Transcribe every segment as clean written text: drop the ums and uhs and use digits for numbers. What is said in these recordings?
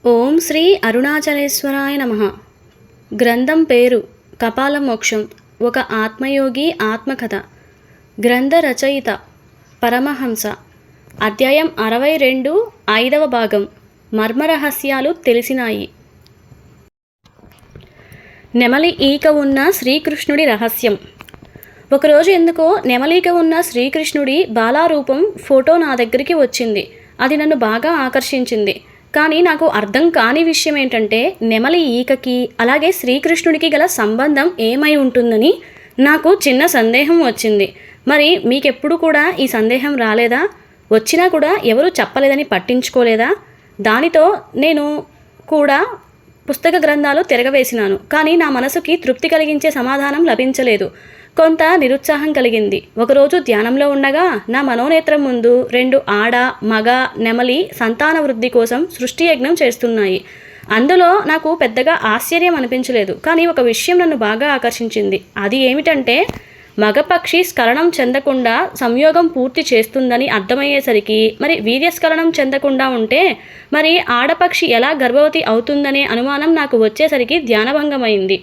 ఓం శ్రీ అరుణాచలేశ్వరాయ నమః. గ్రంథం పేరు కపాల మోక్షం. ఒక ఆత్మయోగి ఆత్మకథ. గ్రంథ రచయిత పరమహంస. అధ్యాయం 62, 5వ భాగం. మర్మరహస్యాలు తెలిసినాయి. నెమలి ఈక ఉన్న శ్రీకృష్ణుడి రహస్యం. ఒకరోజు ఎందుకో నెమలీక ఉన్న శ్రీకృష్ణుడి బాలారూపం ఫోటో నా దగ్గరికి వచ్చింది. అది నన్ను బాగా ఆకర్షించింది. కానీ నాకు అర్థం కాని విషయం ఏంటంటే, నెమలి ఈకకి అలాగే శ్రీకృష్ణుడికి గల సంబంధం ఏమై ఉంటుందని నాకు చిన్న సందేహం వచ్చింది. మరి మీకెప్పుడు కూడా ఈ సందేహం రాలేదా? వచ్చినా కూడా ఎవరు చెప్పలేదని పట్టించుకోలేదా? దానితో నేను కూడా పుస్తక గ్రంథాలు తిరగవేసినాను. కానీ నా మనసుకి తృప్తి కలిగించే సమాధానం లభించలేదు. కొంత నిరుత్సాహం కలిగింది. ఒకరోజు ధ్యానంలో ఉండగా నా మనోనేత్రం ముందు 2 ఆడ మగ నెమలి సంతాన వృద్ధి కోసం సృష్టి యజ్ఞం చేస్తున్నాయి. అందులో నాకు పెద్దగా ఆశ్చర్యం అనిపించలేదు. కానీ ఒక విషయం నన్ను బాగా ఆకర్షించింది. అది ఏమిటంటే, మగపక్షి స్ఖలనం చెందకుండా సంయోగం పూర్తి చేస్తుందని అర్థమయ్యేసరికి, మరి వీర్యస్ఖలనం చెందకుండా ఉంటే మరి ఆడపక్షి ఎలా గర్భవతి అవుతుందనే అనుమానం నాకు వచ్చేసరికి ధ్యానభంగమైంది.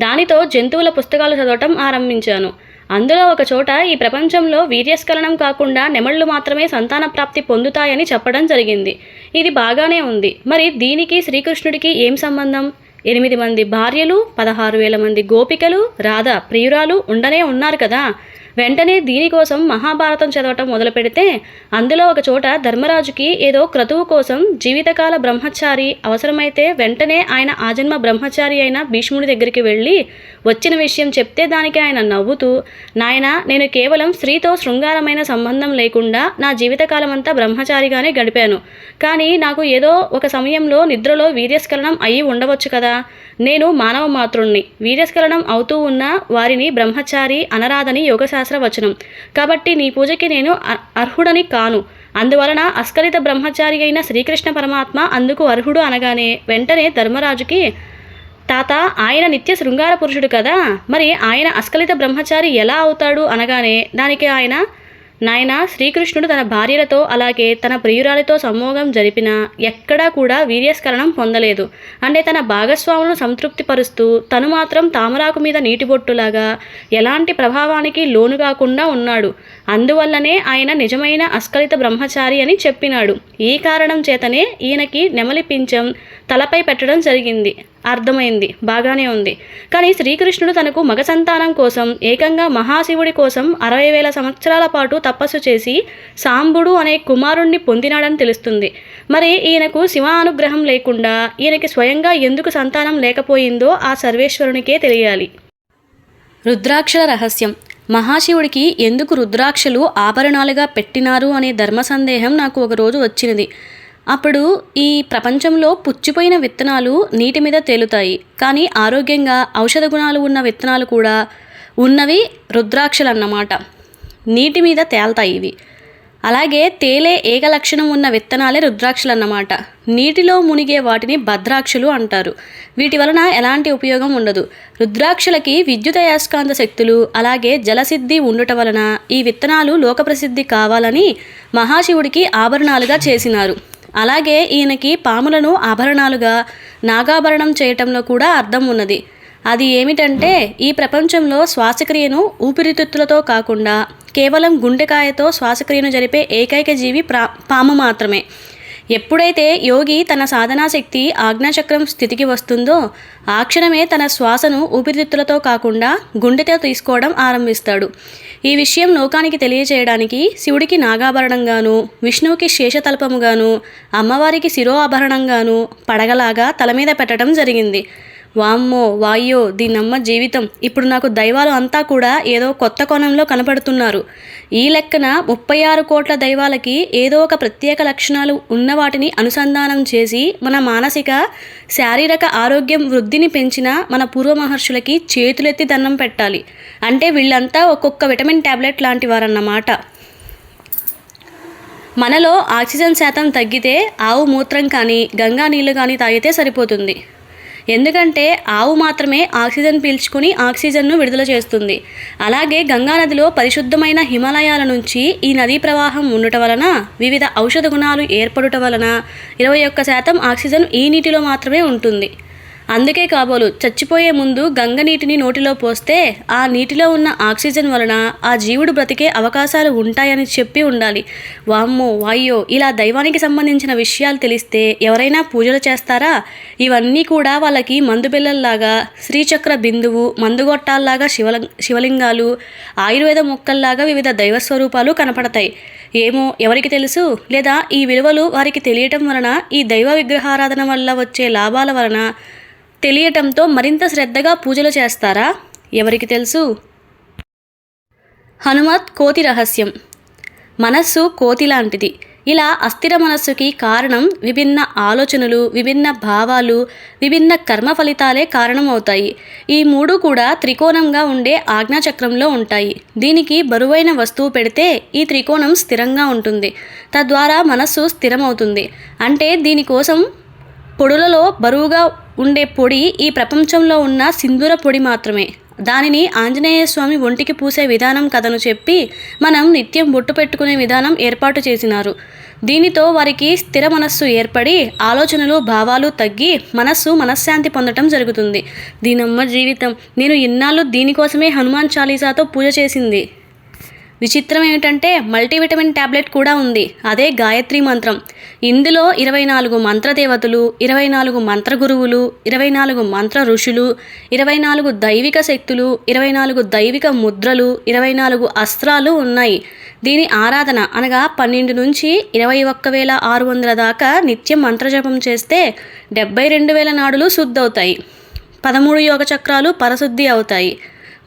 దానితో జంతువుల పుస్తకాలు చదవటం ఆరంభించాను. అందులో ఒక చోట ఈ ప్రపంచంలో వీర్యస్ఖలనం కాకుండా నెమళ్ళు మాత్రమే సంతాన ప్రాప్తి పొందుతాయని చెప్పడం జరిగింది. ఇది బాగానే ఉంది. మరి దీనికి శ్రీకృష్ణుడికి ఏం సంబంధం? 8 మంది భార్యలు, 16,000 మంది గోపికలు, రాధ ప్రియురాలు ఉండనే ఉన్నారు కదా. వెంటనే దీనికోసం మహాభారతం చదవటం మొదలు పెడితే, అందులో ఒక చోట ధర్మరాజుకి ఏదో క్రతువు కోసం జీవితకాల బ్రహ్మచారి అవసరమైతే వెంటనే ఆయన ఆజన్మ బ్రహ్మచారి అయిన భీష్ముడి దగ్గరికి వెళ్ళి వచ్చిన విషయం చెప్తే, దానికి ఆయన నవ్వుతూ, నాయన, నేను కేవలం స్త్రీతో శృంగారమైన సంబంధం లేకుండా నా జీవితకాలం అంతా బ్రహ్మచారిగానే గడిపాను. కానీ నాకు ఏదో ఒక సమయంలో నిద్రలో వీర్యస్ఖలనం అయి ఉండవచ్చు కదా. నేను మానవ మాతృణ్ణి. వీర్యస్ఖలనం అవుతూ ఉన్న వారిని బ్రహ్మచారి అనరాదని యోగశాస్త్ర వచనం. కాబట్టి నీ పూజకి నేను అర్హుడని కాను. అందువలన అస్ఖలిత బ్రహ్మచారి అయిన శ్రీకృష్ణ పరమాత్మ అందుకు అర్హుడు అనగానే వెంటనే ధర్మరాజుకి, తాత, ఆయన నిత్య శృంగార పురుషుడు కదా, మరి ఆయన అస్ఖలిత బ్రహ్మచారి ఎలా అవుతాడు అనగానే దానికి ఆయన, నాయన, శ్రీకృష్ణుడు తన భార్యలతో అలాగే తన ప్రియురాలితో సంభోగం జరిపినా ఎక్కడా కూడా వీర్యస్ఖలనం పొందలేదు. అంటే తన భాగస్వాములను సంతృప్తిపరుస్తూ తను మాత్రం తామరాకు మీద నీటిబొట్టులాగా ఎలాంటి ప్రభావానికి లోను కాకుండా ఉన్నాడు. అందువల్లనే ఆయన నిజమైన అస్ఖలిత బ్రహ్మచారి అని చెప్పినాడు. ఈ కారణం చేతనే ఈయనకి నెమలి పింఛం తలపై పెట్టడం జరిగింది. అర్థమైంది, బాగానే ఉంది. కానీ శ్రీకృష్ణుడు తనకు మగ సంతానం కోసం ఏకంగా మహాశివుడి కోసం 60,000 సంవత్సరాల పాటు తపస్సు చేసి సాంబుడు అనే కుమారుణ్ణి పొందినాడని తెలుస్తుంది. మరి ఈయనకు శివ అనుగ్రహం లేకుండా ఈయనకి స్వయంగా ఎందుకు సంతానం లేకపోయిందో ఆ సర్వేశ్వరునికే తెలియాలి. రుద్రాక్షల రహస్యం. మహాశివుడికి ఎందుకు రుద్రాక్షలు ఆభరణాలుగా పెట్టినారు అనే ధర్మ సందేహం నాకు ఒకరోజు వచ్చినది. అప్పుడు ఈ ప్రపంచంలో పుచ్చిపోయిన విత్తనాలు నీటి మీద తేలుతాయి. కానీ ఆరోగ్యంగా ఔషధ గుణాలు ఉన్న విత్తనాలు కూడా ఉన్నవి రుద్రాక్షలు అన్నమాట. నీటి మీద తేల్తాయి ఇవి. అలాగే తేలే ఏకలక్షణం ఉన్న విత్తనాలే రుద్రాక్షలు అన్నమాట. నీటిలో మునిగే వాటిని భద్రాక్షలు అంటారు. వీటి వలన ఎలాంటి ఉపయోగం ఉండదు. రుద్రాక్షలకి విద్యుత్ అయస్కాంత శక్తులు అలాగే జలసిద్ధి ఉండటం వలన ఈ విత్తనాలు లోకప్రసిద్ధి కావాలని మహాశివుడికి ఆభరణాలుగా చేసినారు. అలాగే ఈయనకి పాములను ఆభరణాలుగా నాగాభరణం చేయటంలో కూడా అర్థం ఉన్నది. అది ఏమిటంటే, ఈ ప్రపంచంలో శ్వాసక్రియను ఊపిరితిత్తులతో కాకుండా కేవలం గుండెకాయతో శ్వాసక్రియను జరిపే ఏకైక జీవి పాము మాత్రమే. ఎప్పుడైతే యోగి తన సాధనా శక్తి ఆజ్ఞాచక్రం స్థితికి వస్తుందో ఆ క్షణమే తన శ్వాసను ఊపిరితిత్తులతో కాకుండా గుండెతో తీసుకోవడం ఆరంభిస్తాడు. ఈ విషయం లోకానికి తెలియచేయడానికి శివుడికి నాగాభరణంగాను, విష్ణువుకి శేషతల్పముగాను, అమ్మవారికి శిరో ఆభరణంగాను పడగలాగా తల మీద పెట్టడం జరిగింది. వామ్మో వాయ్యో, దీనమ్మ జీవితం. ఇప్పుడు నాకు దైవాలు అంతా కూడా ఏదో కొత్త కోణంలో కనపడుతున్నారు. ఈ లెక్కన 36 కోట్ల దైవాలకి ఏదో ఒక ప్రత్యేక లక్షణాలు ఉన్న వాటిని అనుసంధానం చేసి మన మానసిక శారీరక ఆరోగ్యం వృద్ధిని పెంచిన మన పూర్వ మహర్షులకి చేతులెత్తి దండం పెట్టాలి. అంటే వీళ్ళంతా ఒక్కొక్క విటమిన్ ట్యాబ్లెట్ లాంటి వారన్నమాట. మనలో ఆక్సిజన్ శాతం తగ్గితే ఆవు మూత్రం కానీ గంగా నీళ్లు కానీ తాగితే సరిపోతుంది. ఎందుకంటే ఆవు మాత్రమే ఆక్సిజన్ పీల్చుకుని ఆక్సిజన్ను విడుదల చేస్తుంది. అలాగే గంగానదిలో పరిశుద్ధమైన హిమాలయాల నుంచి ఈ నదీ ప్రవాహం ఉండటం వలన వివిధ ఔషధ గుణాలు ఏర్పడుట వలన 21% ఆక్సిజన్ ఈ నీటిలో మాత్రమే ఉంటుంది. అందుకే కాబోలు చచ్చిపోయే ముందు గంగ నీటిని నోటిలో పోస్తే ఆ నీటిలో ఉన్న ఆక్సిజన్ వలన ఆ జీవుడు బ్రతికే అవకాశాలు ఉంటాయని చెప్పి ఉండాలి. వామ్మో వాయ్యో, ఇలా దైవానికి సంబంధించిన విషయాలు తెలిస్తే ఎవరైనా పూజలు చేస్తారా? ఇవన్నీ కూడా వాళ్ళకి మందు బిళ్ళల్లాగా, శ్రీచక్ర బిందువు, మందుగొట్టాల్లాగా శివలింగాలు, ఆయుర్వేద మొక్కల్లాగా వివిధ దైవ స్వరూపాలు కనపడతాయి. ఏమో ఎవరికి తెలుసు? లేదా ఈ విలువలు వారికి తెలియటం వలన, ఈ దైవ విగ్రహారాధన వల్ల వచ్చే లాభాల వలన తెలియటంతో మరింత శ్రద్ధగా పూజలు చేస్తారా? ఎవరికి తెలుసు? హనుమత్ కోతి రహస్యం. మనస్సు కోతి లాంటిది. ఇలా అస్థిర మనస్సుకి కారణం విభిన్న ఆలోచనలు, విభిన్న భావాలు, విభిన్న కర్మ ఫలితాలే కారణమవుతాయి. ఈ మూడు కూడా త్రికోణంగా ఉండే ఆజ్ఞాచక్రంలో ఉంటాయి. దీనికి బరువైన వస్తువు పెడితే ఈ త్రికోణం స్థిరంగా ఉంటుంది. తద్వారా మనస్సు స్థిరమవుతుంది. అంటే దీనికోసం పొడులలో బరువుగా ఉండే పొడి ఈ ప్రపంచంలో ఉన్న సింధూర పొడి మాత్రమే. దానిని ఆంజనేయ స్వామి ఒంటికి పూసే విధానం కథను చెప్పి మనం నిత్యం బొట్టు పెట్టుకునే విధానం ఏర్పాటు చేసినారు. దీనితో వారికి స్థిర మనస్సు ఏర్పడి ఆలోచనలు, భావాలు తగ్గి మనశ్శాంతి పొందటం జరుగుతుంది. దీనమ్మ జీవితం, నేను ఇన్నాళ్ళు దీనికోసమే హనుమాన్ చాలీసాతో పూజ చేసింది. విచిత్రం ఏమిటంటే మల్టీవిటమిన్ ట్యాబ్లెట్ కూడా ఉంది. అదే గాయత్రి మంత్రం. ఇందులో 24 మంత్రదేవతలు, 24 మంత్రగురువులు, 24 మంత్ర ఋషులు, 24 దైవిక శక్తులు, 24 దైవిక ముద్రలు, 24 అస్త్రాలు ఉన్నాయి. దీని ఆరాధన అనగా 12 నుంచి 21,600 దాకా నిత్యం మంత్రజపం చేస్తే 72,000 నాడులు శుద్ధవుతాయి. 13 యోగ చక్రాలు పరశుద్ధి అవుతాయి.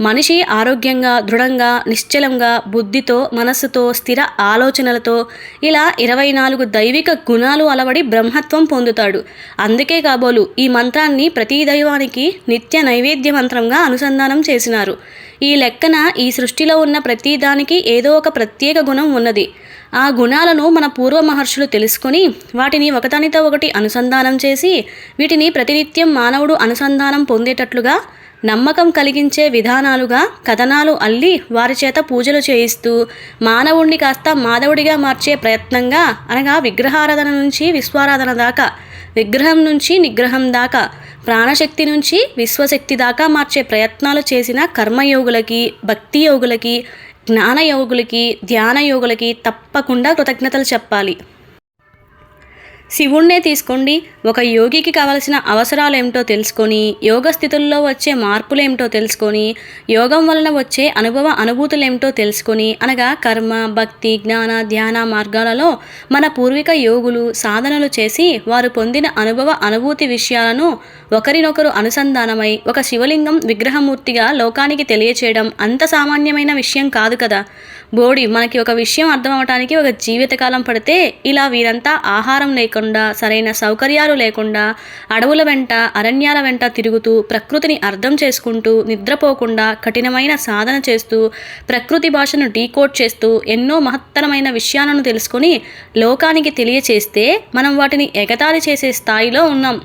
మనిషి ఆరోగ్యంగా, దృఢంగా, నిశ్చలంగా, బుద్ధితో, మనస్సుతో, స్థిర ఆలోచనలతో ఇలా 24 దైవిక గుణాలు అలవడి బ్రహ్మత్వం పొందుతాడు. అందుకే కాబోలు ఈ మంత్రాన్ని ప్రతి దైవానికి నిత్య నైవేద్య మంత్రంగా అనుసంధానం చేసినారు. ఈ లెక్కన ఈ సృష్టిలో ఉన్న ప్రతి దానికి ఏదో ఒక ప్రత్యేక గుణం ఉన్నది. ఆ గుణాలను మన పూర్వ మహర్షులు తెలుసుకొని వాటిని ఒకదానితో ఒకటి అనుసంధానం చేసి వీటిని ప్రతినిత్యం మానవుడు అనుసంధానం పొందేటట్లుగా నమ్మకం కలిగించే విధానాలుగా కథనాలు అల్లి వారి చేత పూజలు చేయిస్తూ మానవుణ్ణి కాస్త మాధవుడిగా మార్చే ప్రయత్నంగా, అనగా విగ్రహారాధన నుంచి విశ్వారాధన దాకా, విగ్రహం నుంచి నిగ్రహం దాకా, ప్రాణశక్తి నుంచి విశ్వశక్తి దాకా మార్చే ప్రయత్నాలు చేసిన కర్మయోగులకి, భక్తి యోగులకి, జ్ఞానయోగులకి, ధ్యాన యోగులకి తప్పకుండా కృతజ్ఞతలు చెప్పాలి. శివుణ్ణే తీసుకోండి. ఒక యోగికి కావలసిన అవసరాలు ఏమిటో తెలుసుకొని, యోగ స్థితుల్లో వచ్చే మార్పులేమిటో తెలుసుకొని, యోగం వలన వచ్చే అనుభూతులేమిటో తెలుసుకొని, అనగా కర్మ, భక్తి, జ్ఞాన, ధ్యాన మార్గాలలో మన పూర్వీక యోగులు సాధనలు చేసి వారు పొందిన అనుభూతి విషయాలను ఒకరినొకరు అనుసంధానమై ఒక శివలింగం విగ్రహమూర్తిగా లోకానికి తెలియచేయడం అంత సామాన్యమైన విషయం కాదు కదా. బోడి మనకి ఒక విషయం అర్థం అవటానికి ఒక జీవితకాలం పడితే ఇలా వీరంతా ఆహారం లేకుండా, సరైన సౌకర్యాలు లేకుండా, అడవుల వెంట, అరణ్యాల వెంట తిరుగుతూ ప్రకృతిని అర్థం చేసుకుంటూ, నిద్రపోకుండా కఠినమైన సాధన చేస్తూ, ప్రకృతి భాషను డీకోడ్ చేస్తూ ఎన్నో మహత్తరమైన విషయాలను తెలుసుకొని లోకానికి తెలియచేస్తే మనం వాటిని ఎగతాళి చేసే స్థాయిలో ఉన్నాం.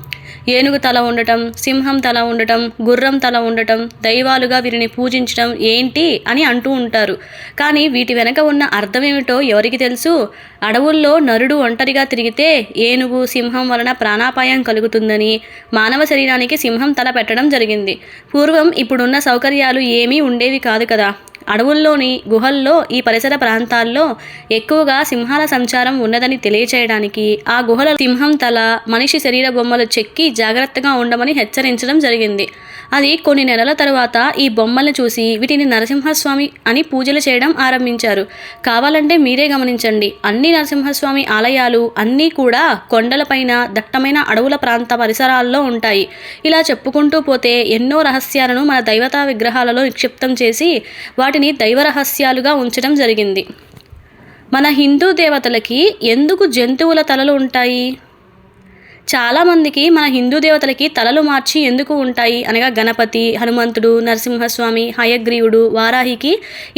ఏనుగు తల ఉండటం, సింహం తల ఉండటం, గుర్రం తల ఉండటం, దైవాలుగా వీరిని పూజించడం ఏంటి అని అంటూ ఉంటారు. కానీ వీటి వెనక ఉన్న అర్థమేమిటో ఎవరికి తెలుసు? అడవుల్లో నరుడు ఒంటరిగా తిరిగితే ఏనుగు, సింహం వలన ప్రాణాపాయం కలుగుతుందని మానవ శరీరానికి సింహం తల పెట్టడం జరిగింది. పూర్వం ఇప్పుడున్న సౌకర్యాలు ఏమీ ఉండేవి కాదు కదా. అడవుల్లోని గుహల్లో, ఈ పరిసర ప్రాంతాల్లో ఎక్కువగా సింహాల సంచారం ఉన్నదని తెలియచేయడానికి ఆ గుహల సింహం తల, మనిషి శరీర బొమ్మలు చెక్కి జాగ్రత్తగా ఉండమని హెచ్చరించడం జరిగింది. అది కొన్ని నెలల తరువాత ఈ బొమ్మల్ని చూసి వీటిని నరసింహస్వామి అని పూజలు చేయడం ఆరంభించారు. కావాలంటే మీరే గమనించండి. అన్ని నరసింహస్వామి ఆలయాలు అన్నీ కూడా కొండలపైన, దట్టమైన అడవుల ప్రాంత పరిసరాల్లో ఉంటాయి. ఇలా చెప్పుకుంటూ పోతే ఎన్నో రహస్యాలను మన దైవతా విగ్రహాలలో నిక్షిప్తం చేసి వాటిని దైవ రహస్యాలుగా ఉంచడం జరిగింది. మన హిందూ దేవతలకి ఎందుకు జంతువుల తలలు ఉంటాయి? చాలామందికి మన హిందూ దేవతలకి తలలు మార్చి ఎందుకు ఉంటాయి అనగా గణపతి, హనుమంతుడు, నరసింహస్వామి, హయగ్రీవుడు, వారాహికి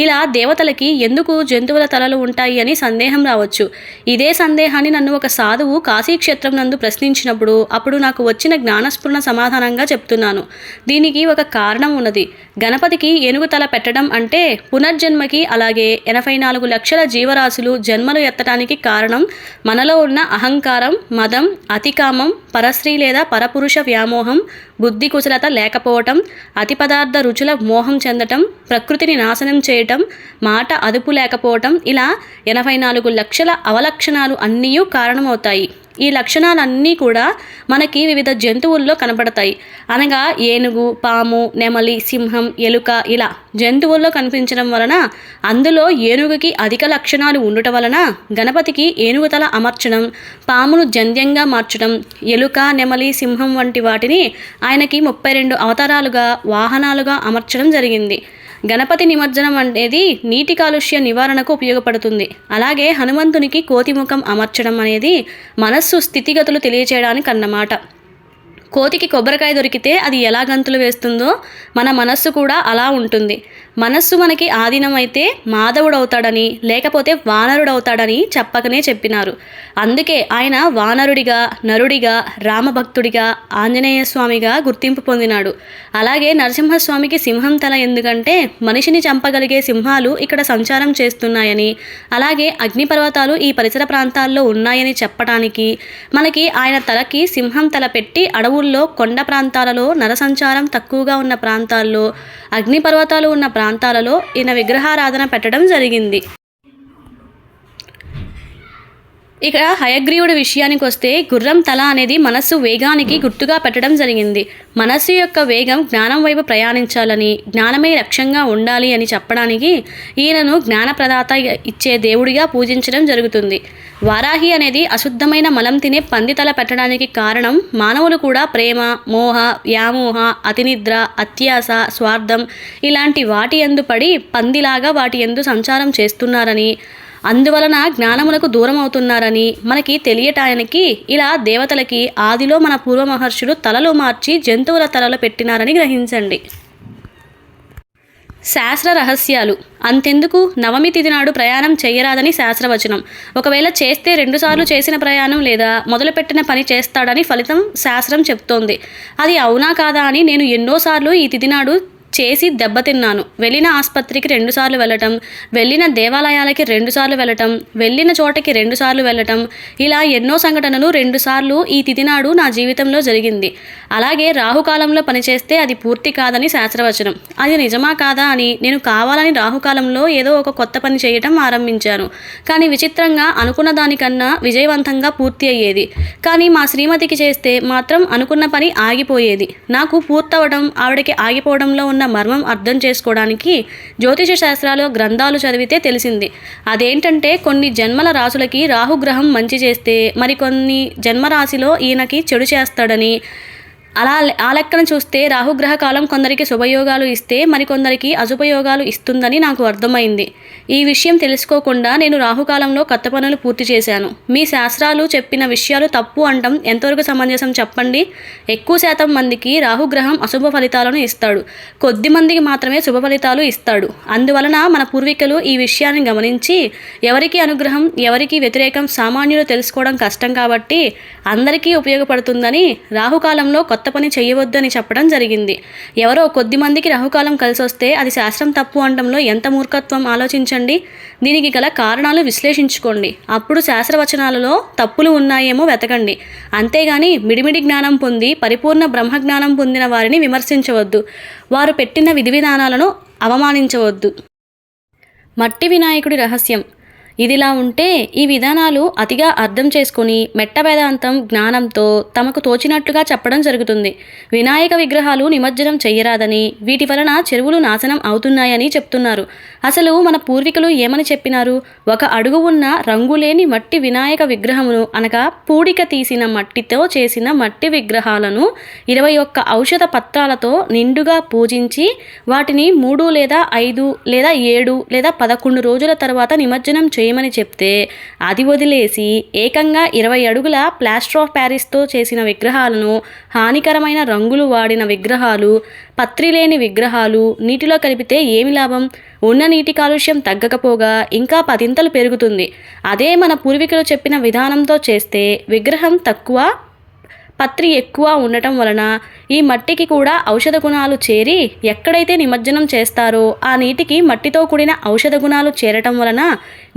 ఇలా దేవతలకి ఎందుకు జంతువుల తలలు ఉంటాయి అని సందేహం రావచ్చు. ఇదే సందేహాన్ని నన్ను ఒక సాధువు కాశీక్షేత్రం నందు ప్రశ్నించినప్పుడు అప్పుడు నాకు వచ్చిన జ్ఞానస్ఫురణ సమాధానంగా చెప్తున్నాను. దీనికి ఒక కారణం ఉన్నది. గణపతికి ఏనుగు తల పెట్టడం అంటే పునర్జన్మకి, అలాగే 84 లక్షల జీవరాశులు జన్మలు ఎత్తడానికి కారణం మనలో ఉన్న అహంకారం, మదం, అతికామం, పరస్త్రీ లేదా పరపురుష వ్యామోహం, బుద్ధి కుశలత లేకపోవటం, అతి పదార్థ రుచుల మోహం చెందటం, ప్రకృతిని నాశనం చేయటం, మాట అదుపు లేకపోవటం, ఇలా 84 లక్షల అవలక్షణాలు అన్నీ కారణమవుతాయి. ఈ లక్షణాలన్నీ కూడా మనకి వివిధ జంతువుల్లో కనపడతాయి. అనగా ఏనుగు, పాము, నెమలి, సింహం, ఎలుక ఇలా జంతువుల్లో కనిపించడం వలన అందులో ఏనుగుకి అధిక లక్షణాలు ఉండటం వలన గణపతికి ఏనుగు తల అమర్చడం, పామును జంధ్యంగా మార్చడం, ఎలుక, నెమలి, సింహం వంటి వాటిని ఆయనకి 32 అవతారాలుగా వాహనాలుగా అమర్చడం జరిగింది. గణపతి నిమజ్జనం అనేది నీటి కాలుష్య నివారణకు ఉపయోగపడుతుంది. అలాగే హనుమంతునికి కోతిముఖం అమర్చడం అనేది మనస్సు స్థితిగతులు తెలియచేయడానికి అన్నమాట. కోతికి కొబ్బరికాయ దొరికితే అది ఎలా గంతులు వేస్తుందో మన మనస్సు కూడా అలా ఉంటుంది. మనస్సు మనకి ఆధీనమైతే మాధవుడవుతాడని, లేకపోతే వానరుడవుతాడని చెప్పకనే చెప్పినారు. అందుకే ఆయన వానరుడిగా, నరుడిగా, రామభక్తుడిగా, ఆంజనేయ స్వామిగా గుర్తింపు పొందినాడు. అలాగే నరసింహస్వామికి సింహం తల ఎందుకంటే మనిషిని చంపగలిగే సింహాలు ఇక్కడ సంచారం చేస్తున్నాయని, అలాగే అగ్నిపర్వతాలు ఈ పరిసర ప్రాంతాల్లో ఉన్నాయని చెప్పడానికి మనకి ఆయన తలకి సింహం తల పెట్టి అడవుల్లో, కొండ ప్రాంతాలలో, నరసంచారం తక్కువగా ఉన్న ప్రాంతాల్లో, అగ్నిపర్వతాలు ఉన్న ప్రాంతాలలో ఈయన విగ్రహారాధన పెట్టడం జరిగింది. ఇక హయగ్రీవుడి విషయానికి వస్తే గుర్రం తల అనేది మనస్సు వేగానికి గుర్తుగా పెట్టడం జరిగింది. మనస్సు యొక్క వేగం జ్ఞానం వైపు ప్రయాణించాలని, జ్ఞానమే లక్ష్యంగా ఉండాలి అని చెప్పడానికి ఈయనను జ్ఞానప్రదాత ఇచ్చే దేవుడిగా పూజించడం జరుగుతుంది. వారాహి అనేది అశుద్ధమైన మలం తినే పంది తల పెట్టడానికి కారణం మానవులు కూడా ప్రేమ, మోహ, వ్యామోహ, అతినిద్ర, అత్యాస, స్వార్థం ఇలాంటి వాటి యందు పడి పందిలాగా వాటి యందు సంచారం చేస్తున్నారని, అందువలన జ్ఞానములకు దూరం అవుతున్నారని మనకి తెలియటానికి ఇలా దేవతలకి ఆదిలో మన పూర్వ మహర్షులు తలలు మార్చి జంతువుల తలలు పెట్టినారని గ్రహించండి. శాస్త్ర రహస్యాలు. అంతెందుకు, నవమి తిథి నాడు ప్రయాణం చేయరాదని శాస్త్రవచనం. ఒకవేళ చేస్తే 2 సార్లు చేసిన ప్రయాణం లేదా మొదలుపెట్టిన పని చేస్తాడని ఫలితం శాస్త్రం చెప్తోంది. అది అవునా కాదా అని నేను ఎన్నోసార్లు ఈ తిథి నాడు చేసి దెబ్బతిన్నాను. వెళ్ళిన ఆసుపత్రికి 2 సార్లు వెళ్ళటం, వెళ్ళిన దేవాలయాలకి 2 సార్లు వెళ్ళటం, వెళ్ళిన చోటకి 2 సార్లు వెళ్ళటం, ఇలా ఎన్నో సంఘటనలు 2 సార్లు ఈ తిథి నాడు నా జీవితంలో జరిగింది. అలాగే రాహుకాలంలో పనిచేస్తే అది పూర్తి కాదని శాస్త్రవచనం. అది నిజమా కాదా అని నేను కావాలని రాహుకాలంలో ఏదో ఒక కొత్త పని చేయటం ఆరంభించాను. కానీ విచిత్రంగా అనుకున్న దానికన్నా విజయవంతంగా పూర్తి అయ్యేది. కానీ మా శ్రీమతికి చేస్తే మాత్రం అనుకున్న పని ఆగిపోయేది. నాకు పూర్తవడం, ఆవిడకి ఆగిపోవడంలో ఉన్న మర్మం అర్థం చేసుకోవడానికి జ్యోతిష శాస్త్రాలు గ్రంథాలు చదివితే తెలిసింది. అదేంటంటే కొన్ని జన్మల రాసులకి రాహుగ్రహం మంచి చేస్తే మరికొన్ని జన్మరాశిలో ఈయనకి చెడు చేస్తాడని, ఆ లెక్కన చూస్తే రాహుగ్రహ కాలం కొందరికి శుభయోగాలు ఇస్తే మరికొందరికి అశుభయోగాలు ఇస్తుందని నాకు అర్థమైంది. ఈ విషయం తెలుసుకోకుండా నేను రాహుకాలంలో కొత్త పనులు పూర్తి చేశాను. మీ శాస్త్రాలు చెప్పిన విషయాలు తప్పు అంటాం ఎంతవరకు సమంజసం చెప్పండి? ఎక్కువ శాతం మందికి రాహుగ్రహం అశుభ ఫలితాలను ఇస్తాడు, కొద్ది మందికి మాత్రమే శుభ ఫలితాలు ఇస్తాడు. అందువలన మన పూర్వీకులు ఈ విషయాన్ని గమనించి ఎవరికి అనుగ్రహం, ఎవరికి వ్యతిరేకం సామాన్యులు తెలుసుకోవడం కష్టం కాబట్టి అందరికీ ఉపయోగపడుతుందని రాహుకాలంలో కొత్త పని చేయవద్దని చెప్పడం జరిగింది. ఎవరో కొద్ది మందికి రాహుకాలం కలిసి వస్తే అది శాస్త్రం తప్పు అనడంలో ఎంత మూర్ఖత్వం ఆలోచించండి. దీనికి గల కారణాలు విశ్లేషించుకోండి. అప్పుడు శాస్త్రవచనాలలో తప్పులు ఉన్నాయేమో వెతకండి. అంతేగాని మిడిమిడి జ్ఞానం పొంది పరిపూర్ణ బ్రహ్మజ్ఞానం పొందిన వారిని విమర్శించవద్దు. వారు పెట్టిన విధి విధానాలను అవమానించవద్దు. మట్టి వినాయకుడి రహస్యం. ఇదిలా ఉంటే ఈ విధానాలు అతిగా అర్థం చేసుకుని మెట్ట వేదాంతం జ్ఞానంతో తమకు తోచినట్లుగా చెప్పడం జరుగుతుంది. వినాయక విగ్రహాలు నిమజ్జనం చెయ్యరాదని, వీటి వలన చెరువులు నాశనం అవుతున్నాయని చెప్తున్నారు. అసలు మన పూర్వీకులు ఏమని చెప్పినారు? ఒక అడుగు ఉన్న రంగులేని మట్టి వినాయక విగ్రహమును అనగా పూడిక తీసిన మట్టితో చేసిన మట్టి విగ్రహాలను 21 ఔషధ పత్రాలతో నిండుగా పూజించి వాటిని 3 లేదా 5 లేదా 7 లేదా 11 రోజుల తర్వాత నిమజ్జనం చేయమని చెప్తే అది వదిలేసి ఏకంగా 20 అడుగుల ప్లాస్టర్ ఆఫ్ ప్యారిస్తో చేసిన విగ్రహాలను, హానికరమైన రంగులు వాడిన విగ్రహాలు, పత్రి లేని విగ్రహాలు నీటిలో కలిపితే ఏమి లాభం? ఉన్న నీటి కాలుష్యం తగ్గకపోగా ఇంకా 10 పెరుగుతుంది. అదే మన పూర్వీకులు చెప్పిన విధానంతో చేస్తే విగ్రహం తక్కువ, పత్రి ఎక్కువ ఉండటం వలన ఈ మట్టికి కూడా ఔషధ గుణాలు చేరి ఎక్కడైతే నిమజ్జనం చేస్తారో ఆ నీటికి మట్టితో కూడిన ఔషధ గుణాలు చేరటం వలన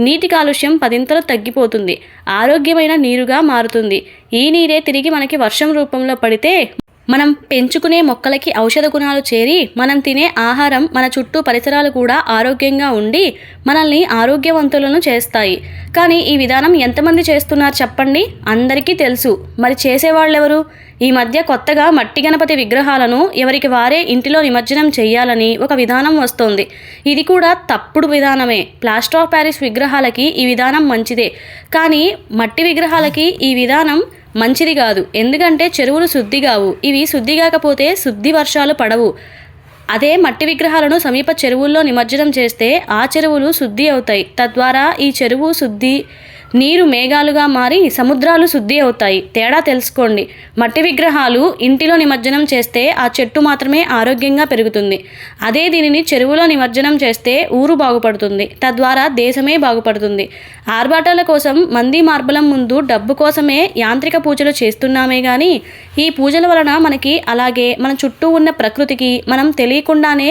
నీటి కాలుష్యం 10 తగ్గిపోతుంది, ఆరోగ్యమైన నీరుగా మారుతుంది. ఈ నీరే తిరిగి మనకి వర్షం రూపంలో పడితే మనం పెంచుకునే మొక్కలకి ఔషధ గుణాలు చేరి మనం తినే ఆహారం, మన చుట్టూ పరిసరాలు కూడా ఆరోగ్యంగా ఉండి మనల్ని ఆరోగ్యవంతులను చేస్తాయి. కానీ ఈ విధానం ఎంతమంది చేస్తున్నారు చెప్పండి? అందరికీ తెలుసు. మరి చేసేవాళ్ళెవరు? ఈ మధ్య కొత్తగా మట్టి గణపతి విగ్రహాలను ఎవరికి వారే ఇంటిలో నిమజ్జనం చేయాలని ఒక విధానం వస్తోంది. ఇది కూడా తప్పుడు విధానమే. ప్లాస్టర్ ఆఫ్ ప్యారిస్ విగ్రహాలకి ఈ విధానం మంచిదే, కానీ మట్టి విగ్రహాలకి ఈ విధానం మంచిది కాదు. ఎందుకంటే చెరువులు శుద్ధి కావు. ఇవి శుద్ధి కాకపోతే శుద్ధి వర్షాలు పడవు. అదే మట్టి విగ్రహాలను సమీప చెరువుల్లో నిమజ్జనం చేస్తే ఆ చెరువులు శుద్ధి అవుతాయి. తద్వారా ఈ చెరువు శుద్ధి, నీరు మేఘాలుగా మారి సముద్రాలు శుద్ధి అవుతాయి. తేడా తెలుసుకోండి. మట్టి విగ్రహాలు ఇంటిలో నిమజ్జనం చేస్తే ఆ చెట్టు మాత్రమే ఆరోగ్యంగా పెరుగుతుంది. అదే దీనిని చెరువులో నిమజ్జనం చేస్తే ఊరు బాగుపడుతుంది, తద్వారా దేశమే బాగుపడుతుంది. ఆర్భాటాల కోసం మంది మార్బలం ముందు డబ్బు కోసమే యాంత్రిక పూజలు చేస్తున్నామే కానీ ఈ పూజల వలన మనకి, అలాగే మన చుట్టూ ఉన్న ప్రకృతికి మనం తెలియకుండానే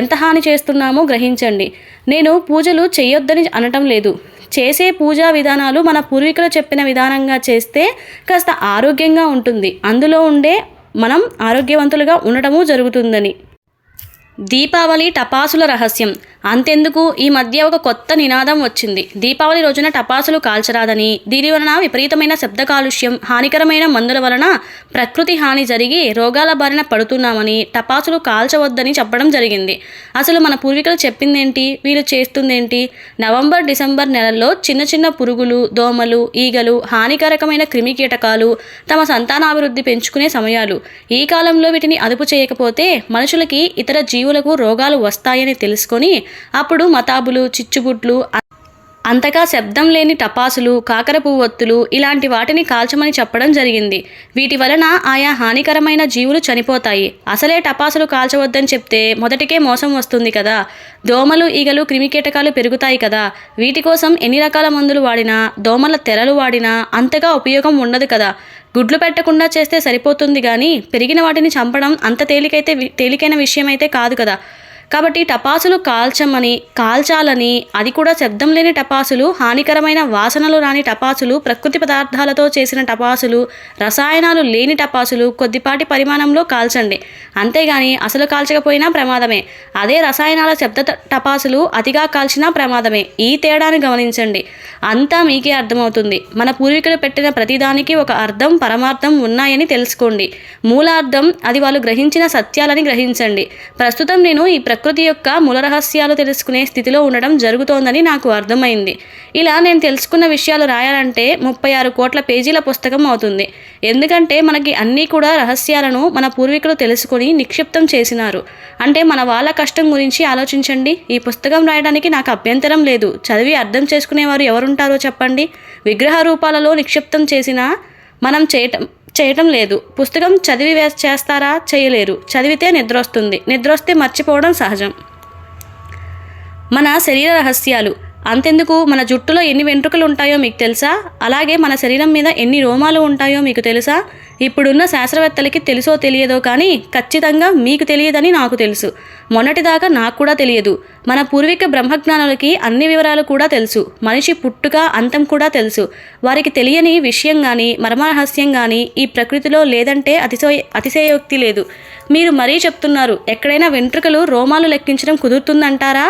ఎంత హాని చేస్తున్నామో గ్రహించండి. నేను పూజలు చేయొద్దని అనటం లేదు. చేసే పూజా విధానాలు మన పూర్వీకులు చెప్పిన విధానంగా చేస్తే కాస్త ఆరోగ్యంగా ఉంటుంది. అందులో ఉండే మనం ఆరోగ్యవంతులుగా ఉండటము జరుగుతుందని. దీపావళి టపాసుల రహస్యం. అంతెందుకు, ఈ మధ్య ఒక కొత్త నినాదం వచ్చింది. దీపావళి రోజున టపాసులు కాల్చరాదని, దీని వలన విపరీతమైన శబ్ద కాలుష్యం, హానికరమైన మందుల వలన ప్రకృతి హాని జరిగి రోగాల బారిన పడుతున్నామని, టపాసులు కాల్చవద్దని చెప్పడం జరిగింది. అసలు మన పూర్వీకులు చెప్పిందేంటి, వీళ్ళు చేస్తుందేంటి? నవంబర్, డిసెంబర్ నెలల్లో చిన్న చిన్న పురుగులు, దోమలు, ఈగలు, హానికరకమైన క్రిమి కీటకాలు తమ సంతానాభివృద్ధి పెంచుకునే సమయాలు. ఈ కాలంలో వీటిని అదుపు చేయకపోతే మనుషులకి, ఇతర జీవులకు రోగాలు వస్తాయని తెలుసుకొని అప్పుడు మతాబులు, చిచ్చుబుట్లు, అంతగా శబ్దం లేని టపాసులు, కాకర పువ్వొత్తులు ఇలాంటి వాటిని కాల్చమని చెప్పడం జరిగింది. వీటి వలన ఆయా హానికరమైన జీవులు చనిపోతాయి. అసలే టపాసులు కాల్చవద్దని చెప్తే మొదటికే మోసం వస్తుంది కదా. దోమలు, ఈగలు, క్రిమికీటకాలు పెరుగుతాయి కదా. వీటి కోసం ఎన్ని రకాల మందులు వాడినా, దోమల తెరలు వాడినా అంతగా ఉపయోగం ఉండదు కదా. గుడ్లు పెట్టకుండా చేస్తే సరిపోతుంది కానీ పెరిగిన వాటిని చంపడం అంత తేలికైన విషయం అయితే కాదు కదా. కాబట్టి టపాసులు కాల్చాలని, అది కూడా శబ్దం లేని టపాసులు, హానికరమైన వాసనలు రాని టపాసులు, ప్రకృతి పదార్థాలతో చేసిన టపాసులు, రసాయనాలు లేని టపాసులు కొద్దిపాటి పరిమాణంలో కాల్చండి. అంతేగాని అసలు కాల్చకపోయినా ప్రమాదమే. అదే రసాయనాల శబ్ద టపాసులు అతిగా కాల్చినా ప్రమాదమే. ఈ తేడాను గమనించండి, అంతా మీకే అర్థమవుతుంది. మన పూర్వీకులు పెట్టిన ప్రతిదానికి ఒక అర్థం, పరమార్థం ఉన్నాయని తెలుసుకోండి. మూలార్థం, అది వాళ్ళు గ్రహించిన సత్యాలని గ్రహించండి. ప్రస్తుతం నేను ఈ ప్రకృతి యొక్క మూల రహస్యాలు తెలుసుకునే స్థితిలో ఉండడం జరుగుతోందని నాకు అర్థమైంది. ఇలా నేను తెలుసుకున్న విషయాలు రాయాలంటే 36 కోట్ల పేజీల పుస్తకం అవుతుంది. ఎందుకంటే మనకి అన్నీ కూడా రహస్యాలను మన పూర్వీకులు తెలుసుకొని నిక్షిప్తం చేసినారు. అంటే మన వాళ్ళ కష్టం గురించి ఆలోచించండి. ఈ పుస్తకం రాయడానికి నాకు అభ్యంతరం లేదు. చదివి అర్థం చేసుకునేవారు ఎవరుంటారో చెప్పండి. విగ్రహ రూపాలలో నిక్షిప్తం చేసినా మనం చేయటం లేదు. పుస్తకం చదివి చేస్తారా? చేయలేరు. చదివితే నిద్రొస్తుంది. నిద్రొస్తే మర్చిపోవడం సహజం. మన శరీర రహస్యాలు. అంతెందుకు, మన జుట్టులో ఎన్ని వెంట్రుకలు ఉంటాయో మీకు తెలుసా? అలాగే మన శరీరం మీద ఎన్ని రోమాలు ఉంటాయో మీకు తెలుసా? ఇప్పుడున్న శాస్త్రవేత్తలకి తెలుసో తెలియదో కానీ ఖచ్చితంగా మీకు తెలియదని నాకు తెలుసు. మొన్నటిదాకా నాకు కూడా తెలియదు. మన పూర్వీక బ్రహ్మజ్ఞానులకి అన్ని వివరాలు కూడా తెలుసు. మనిషి పుట్టుక, అంతం కూడా తెలుసు. వారికి తెలియని విషయం కానీ, మర్మరహస్యం కానీ ఈ ప్రకృతిలో లేదంటే అతిశయోక్తి లేదు. మీరు మరీ చెప్తున్నారు, ఎక్కడైనా వెంట్రుకలు, రోమాలు లెక్కించడం కుదురుతుందంటారా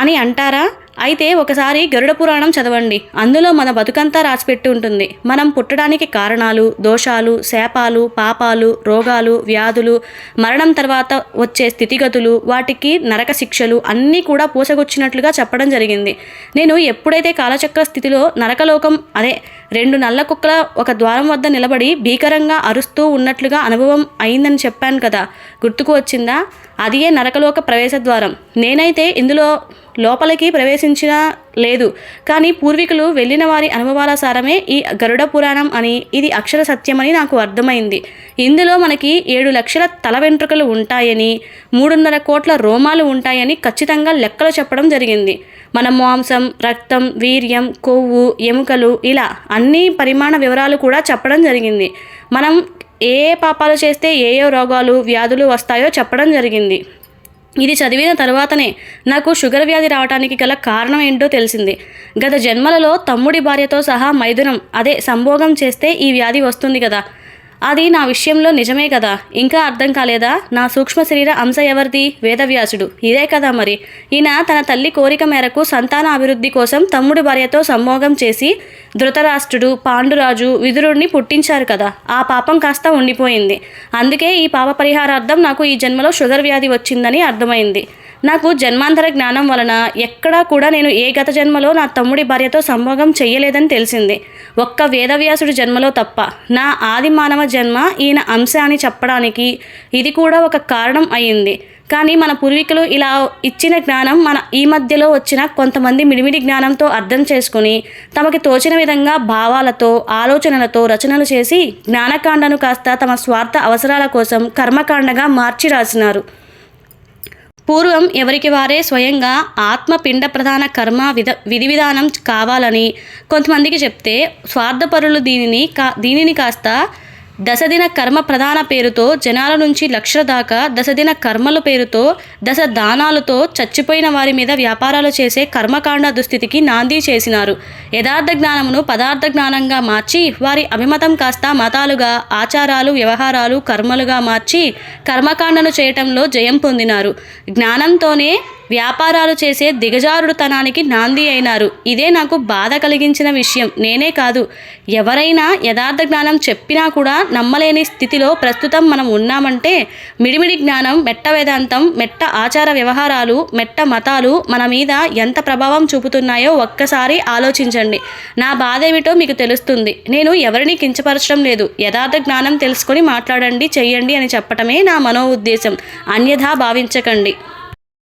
అని అంటారా? అయితే ఒకసారి గరుడ పురాణం చదవండి. అందులో మన బతుకంతా రాసిపెట్టి ఉంటుంది. మనం పుట్టడానికి కారణాలు, దోషాలు, శాపాలు, పాపాలు, రోగాలు, వ్యాధులు, మరణం తర్వాత వచ్చే స్థితిగతులు, వాటికి నరక శిక్షలు అన్నీ కూడా పూసగొచ్చినట్లుగా చెప్పడం జరిగింది. నేను ఎప్పుడైతే కాలచక్ర స్థితిలో నరకలోకం అదే 2 నల్ల కుక్కల ఒక ద్వారం వద్ద నిలబడి భీకరంగా అరుస్తూ ఉన్నట్లుగా అనుభవం అయిందని చెప్పాను కదా, గుర్తుకు వచ్చిందా? అదియే నరకలోక ప్రవేశ ద్వారం. నేనైతే ఇందులో లోపలికి ప్రవేశించినా లేదు, కానీ పూర్వీకులు వెళ్ళిన వారి అనుభవాల సారమే ఈ గరుడ పురాణం అని, ఇది అక్షర సత్యమని నాకు అర్థమైంది. ఇందులో మనకి 7 లక్షల తల వెంట్రుకలు ఉంటాయని, 3.5 కోట్ల రోమాలు ఉంటాయని ఖచ్చితంగా లెక్కలు చెప్పడం జరిగింది. మన మాంసం, రక్తం, వీర్యం, కొవ్వు, ఎముకలు ఇలా అన్ని పరిమాణ వివరాలు కూడా చెప్పడం జరిగింది. మనం ఏ పాపాలు చేస్తే ఏ రోగాలు, వ్యాధులు వస్తాయో చెప్పడం జరిగింది. ఇది చదివిన తర్వాతనే నాకు షుగర్ వ్యాధి రావడానికి గల కారణం ఏంటో తెలిసింది. గత జన్మలలో తమ్ముడి భార్యతో సహా మైథునం అదే సంభోగం చేస్తే ఈ వ్యాధి వస్తుంది కదా, అది నా విషయంలో నిజమే కదా. ఇంకా అర్థం కాలేదా? నా సూక్ష్మ శరీర అంశ ఎవరిది? వేదవ్యాసుడు. ఇదే కదా మరి. ఈయన తన తల్లి కోరిక మేరకు సంతాన అభివృద్ధి కోసం తమ్ముడి భార్యతో సంభోగం చేసి ధృతరాష్ట్రుడు, పాండురాజు, విదురుడిని పుట్టించారు కదా. ఆ పాపం కాస్త ఉండిపోయింది. అందుకే ఈ పాప పరిహారార్థం నాకు ఈ జన్మలో షుగర్ వ్యాధి వచ్చిందని అర్థమైంది. నాకు జన్మాంతర జ్ఞానం వలన ఎక్కడా కూడా నేను ఏ గత జన్మలో నా తమ్ముడి భార్యతో సంభోగం చెయ్యలేదని తెలిసింది. ఒక్క వేదవ్యాసుడి జన్మలో తప్ప. నా ఆది మానవ జన్మ ఈయన అంశ అని చెప్పడానికి ఇది కూడా ఒక కారణం అయ్యింది. కానీ మన పూర్వీకులు ఇలా ఇచ్చిన జ్ఞానం మన ఈ మధ్యలో వచ్చిన కొంతమంది మిడిమిడి జ్ఞానంతో అర్థం చేసుకుని తమకి తోచిన విధంగా భావాలతో, ఆలోచనలతో రచనలు చేసి జ్ఞానకాండను కాస్త తమ స్వార్థ అవసరాల కోసం కర్మకాండగా మార్చి రాసినారు. పూర్వం ఎవరికి వారే స్వయంగా ఆత్మ పిండ ప్రధాన కర్మ విధి విధానం కావాలని కొంతమందికి చెప్తే స్వార్థపరులు దీనిని కాస్త దశదిన కర్మ ప్రధాన పేరుతో జనాల నుంచి లక్షల దాకా దశదిన కర్మల పేరుతో దశ దానాలతో చచ్చిపోయిన వారి మీద వ్యాపారాలు చేసే కర్మకాండ దుస్థితికి నాంది చేసినారు. యథార్థ జ్ఞానమును పదార్థ జ్ఞానంగా మార్చి వారి అభిమతం కాస్త మతాలుగా, ఆచారాలు, వ్యవహారాలు, కర్మలుగా మార్చి కర్మకాండను చేయటంలో జయం పొందినారు. జ్ఞానంతోనే వ్యాపారాలు చేసే దిగజారుడుతనానికి నాంది అయినారు. ఇదే నాకు బాధ కలిగించిన విషయం. నేనే కాదు, ఎవరైనా యథార్థ జ్ఞానం చెప్పినా కూడా నమ్మలేని స్థితిలో ప్రస్తుతం మనం ఉన్నామంటే మిడిమిడి జ్ఞానం, మెట్ట వేదాంతం, మెట్ట ఆచార వ్యవహారాలు, మెట్ట మతాలు మన మీద ఎంత ప్రభావం చూపుతున్నాయో ఒక్కసారి ఆలోచించండి. నా బాధ ఏమిటో మీకు తెలుస్తుంది. నేను ఎవరిని కించపరచడం లేదు. యథార్థ జ్ఞానం తెలుసుకొని మాట్లాడండి, చెయ్యండి అని చెప్పటమే నా మనో ఉద్దేశం. అన్యథా భావించకండి.